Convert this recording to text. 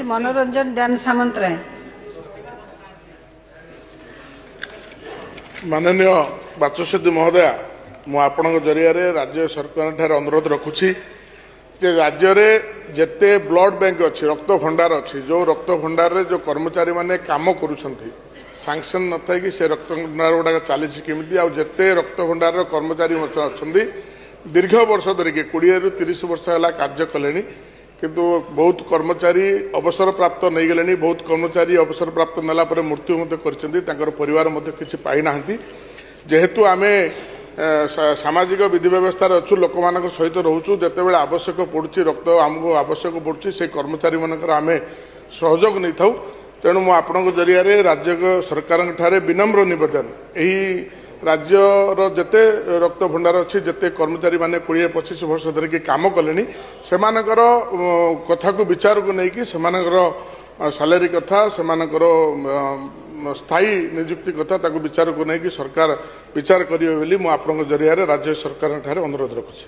श्री मनोरंजन ध्यान सामंतराय। माननीय बाचस्पति महोदय मु आपण जरिया राज्य सरकार अनुरोध रखुछि जे राज्य में जिते ब्लड बैंक अच्छी रक्त भंडार अच्छी जो रक्त भंडार रे जो कर्मचारी माने काम करुछंती सांक्शन न था कि से रक्त भंडार गुड़ा चली केमी आते रक्त भंडार कर्मचारी अच्छा दीर्घ वर्ष धरिकी 20 ରୁ 30 वर्ष है कार्य कले किंतु बहुत कर्मचारी अवसर प्राप्त नहीं गले बहुत कर्मचारी अवसर प्राप्त नाला मृत्यु कर परिवार किसी पाई ना जेहेतु आम सामाजिक विधि व्यवस्था अच्छु लोक मान सहित रोचु जिते आवश्यक पड़ुछि रक्त आमको आवश्यक पड़ुछि से कर्मचारी मानकर आम सहयोग नहीं था तेणु मु आपण जरिया राज्य सरकार विनम्र निवेदन यही राज्यर जिते रक्त भंडार अच्छी जिते कर्मचारी माने 20-25 वर्ष धरिकी काम कले से कथा को विचार को लेकिन से सालेरी कथा से स्थायी नियुक्ति कथा ताको विचार को लेकिन सरकार विचार करियो बोली मु आपण जरिया राज्य सरकार अनुरोध रखुछि।